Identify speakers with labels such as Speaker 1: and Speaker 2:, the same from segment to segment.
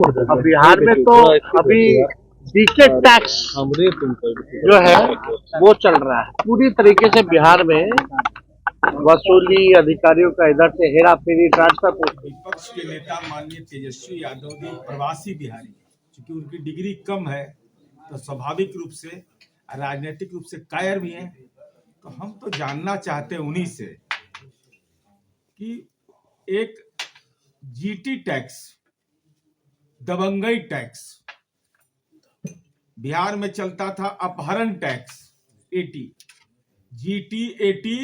Speaker 1: अब बिहार में तो अभी डीके टैक्स जो है वो चल रहा है पूरी तरीके से बिहार में। वसूली अधिकारियों का इधर से हेरा फेरी ट्रांसफर।
Speaker 2: विपक्ष के नेता माननीय तेजस्वी यादव जी प्रवासी बिहारी हैं, क्योंकि उनकी डिग्री कम है तो स्वाभाविक रूप से राजनीतिक रूप से कायर भी हैं। तो हम तो जानना चाहते हैं उन्हीं से कि एक जीटी टैक्स, दबंगई टैक्स, बिहार में चलता था अपहरण टैक्स, एटी, जीटी, एटी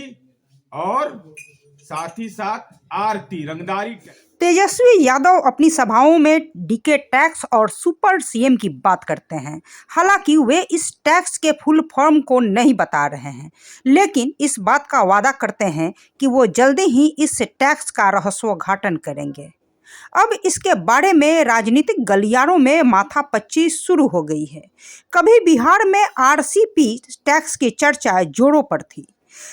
Speaker 2: और साथ ही साथ आरटी, रंगदारी टैक्स।
Speaker 3: तेजस्वी यादव अपनी सभाओं में डीके टैक्स और सुपर सीएम की बात करते हैं। हालांकि वे इस टैक्स के फुल फॉर्म को नहीं बता रहे हैं, लेकिन इस बात का वादा करते हैं कि वो जल्दी ही इस टैक्स का रहस्योद्घाटन करेंगे। अब इसके बारे में राजनीतिक गलियारों में माथापच्ची शुरू हो गई है। कभी बिहार में आरसीपी टैक्स की चर्चा जोरों पर थी,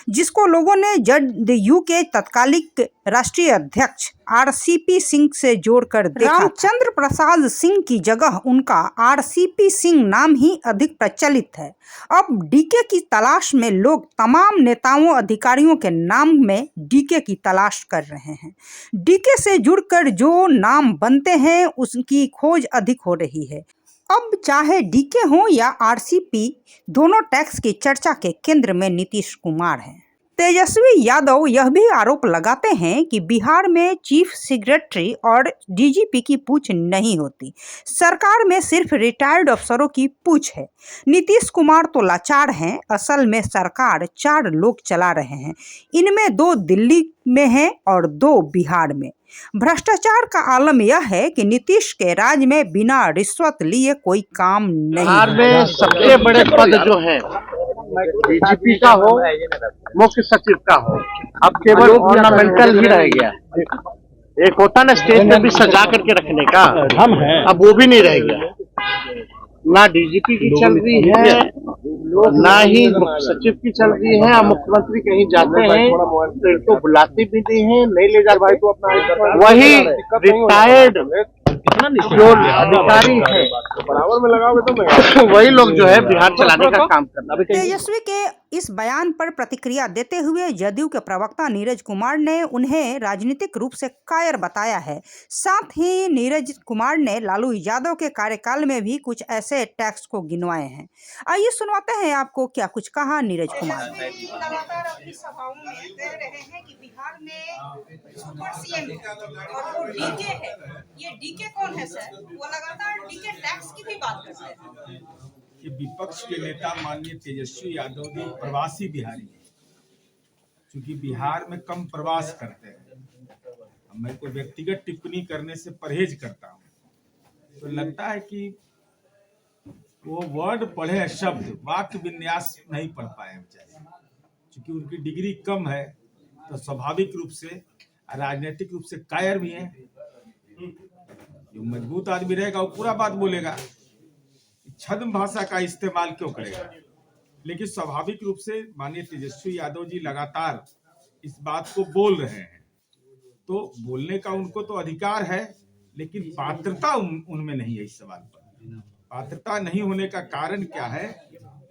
Speaker 3: जिसको लोगों ने जदयू के तत्कालिक राष्ट्रीय अध्यक्ष आरसीपी सिंह से जोड़कर देखा। रामचंद्र प्रसाद सिंह की जगह उनका आरसीपी सिंह नाम ही अधिक प्रचलित है। अब डीके की तलाश में लोग तमाम नेताओं अधिकारियों के नाम में डीके की तलाश कर रहे हैं। डीके से जुड़कर जो नाम बनते हैं उसकी खोज अधिक हो रही है। अब चाहे डीके हो या आरसीपी, दोनों टैक्स की चर्चा के केंद्र में नीतीश कुमार हैं। तेजस्वी यादव यह भी आरोप लगाते हैं कि बिहार में चीफ सेक्रेटरी और डीजीपी की पूछ नहीं होती, सरकार में सिर्फ रिटायर्ड अफसरों की पूछ है। नीतीश कुमार तो लाचार हैं, असल में सरकार 4 लोग चला रहे हैं, इनमें 2 दिल्ली में हैं और 2 बिहार में। भ्रष्टाचार का आलम यह है कि नीतीश के राज में बिना रिश्वत लिए कोई काम नहीं।
Speaker 1: बिहार में सबसे बड़े पद जो है डीजीपी का हो, मुख्य सचिव का हो, अब केवल ऑर्नामेंटल ही रह गया है। एक होता ना स्टेज पे भी सजा करके रखने का, हम हैं, अब वो भी नहीं रह गया। ना डीजीपी की चल रही है, ना ही मुख्य सचिव की चल रही है। मुख्यमंत्री कहीं जाते हैं तो इनको बुलाते भी नहीं है, नहीं ले जाते। वही रिटायर्ड जो अधिकारी है बराबर में लगाओगे तो वही लोग जो है बिहार चलाने का काम करना।
Speaker 3: तेजस्वी के इस बयान पर प्रतिक्रिया देते हुए जदयू के प्रवक्ता नीरज कुमार ने उन्हें राजनीतिक रूप से कायर बताया है। साथ ही नीरज कुमार ने लालू यादव के कार्यकाल में भी कुछ ऐसे टैक्स को गिनवाए हैं। आइए सुनवाते हैं आपको क्या कुछ कहा नीरज कुमार। लगातार अपनी सभाओं में कह रहे हैं कि बिहार में सुपर सीएम और वो डीके है। ये डीके कौन है सर? वो लगातार डीके टैक्स की भी बात करते हैं।
Speaker 2: कि विपक्ष के नेता माननीय तेजस्वी यादव जी प्रवासी बिहारी हैं, क्योंकि बिहार में कम प्रवास करते हैं। मैं कोई व्यक्तिगत टिप्पणी करने से परहेज करता हूँ, तो लगता है कि वो वर्ड पढ़े, शब्द वाक्य विन्यास नहीं पढ़ पाए बेचारे, क्योंकि उनकी डिग्री कम है तो स्वाभाविक रूप से राजनीतिक रूप से कायर भी हैं। जो मजबूत आदमी रहेगा वो पूरा बात बोलेगा, छद्म भाषा का इस्तेमाल क्यों करेगा। लेकिन स्वाभाविक रूप से माननीय तेजस्वी यादव जी लगातार इस बात को बोल रहे हैं, तो बोलने का उनको तो अधिकार है, लेकिन पात्रता उनमें नहीं है। इस सवाल पर पात्रता नहीं होने का कारण क्या है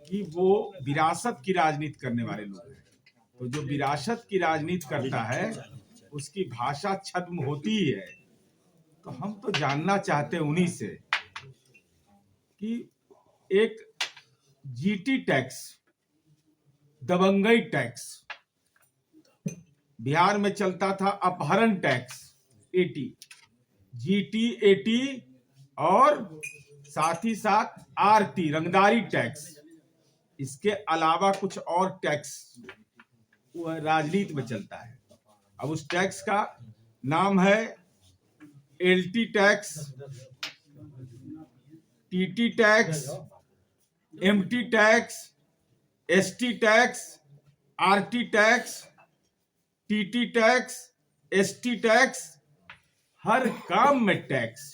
Speaker 2: कि वो विरासत की राजनीति करने वाले लोग हैं। तो जो विरासत की राजनीति करता है उसकी भाषा छद्म होती ही है। तो हम तो जानना चाहते हैं उन्हीं से कि एक जीटी टैक्स, दबंगई टैक्स, बिहार में चलता था अपहरण टैक्स, एटी, जीटी, एटी और साथ ही साथ आरटी, रंगदारी टैक्स। इसके अलावा कुछ और टैक्स राजनीति में चलता है। अब उस टैक्स का नाम है LT tax, TT tax, MT tax, ST tax, RT tax, TT tax, ST tax, हर काम में टैक्स।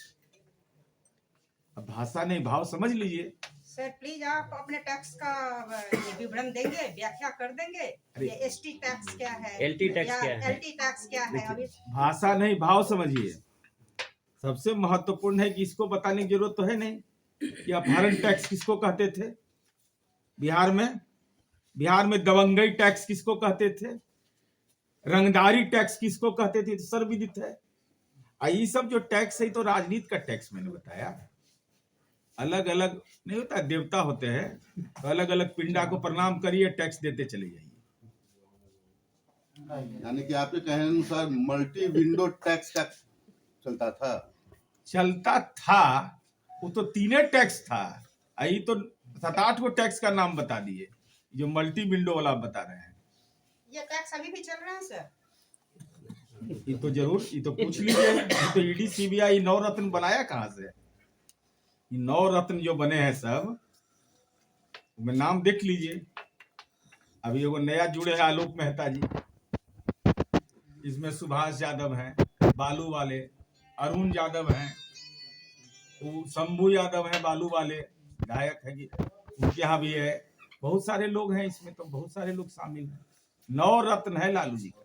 Speaker 2: अब भाषा नहीं, भाव समझ लीजिए।
Speaker 3: सर प्लीज आप अपने टैक्स का विवरण देंगे, व्याख्या कर देंगे। ये एसटी टैक्स क्या है,
Speaker 4: एलटी टैक्स क्या है,
Speaker 3: एलटी टैक्स क्या है? अभी
Speaker 2: भाषा नहीं, भाव समझिए। सबसे महत्वपूर्ण है कि इसको बताने की जरूरत तो है नहीं कि अपहरण टैक्स किसको कहते थे बिहार में दबंगई टैक्स किसको कहते थे, रंगदारी टैक्स किसको कहते थे, तो सर्वविदित है। ये सब जो टैक्स है तो राजनीति का टैक्स मैंने बताया। अलग अलग नहीं होता, देवता होते हैं तो अलग अलग पिंडा को प्रणाम करिए, टैक्स देते चले जाइए।
Speaker 4: यानी कि आपके कहने अनुसार मल्टी विंडो टैक्स का चलता था,
Speaker 2: वो तो 3 टैक्स था। यही तो 7-8 को टैक्स का नाम बता दिए जो मल्टी विंडो वाला आप बता रहे हैं।
Speaker 3: ये टैक्स अभी भी चल रहा है सर?
Speaker 2: ये तो जरूर, ये तो पूछ लीजिए। ये तो ईडी सीबीआई 9 रत्न बनाया कहाँ से? ये 9 रत्न जो बने हैं सब में नाम देख लीजिए। अभी एगो नया जुड़े हैं आलोक मेहता जी, इसमें सुभाष यादव हैं, बालू वाले, अरुण यादव हैं, शंभू यादव हैं, बालू वाले विधायक है, उनके यहाँ भी है। बहुत सारे लोग हैं इसमें, तो बहुत सारे लोग शामिल हैं। 9 रत्न है लालू जी का।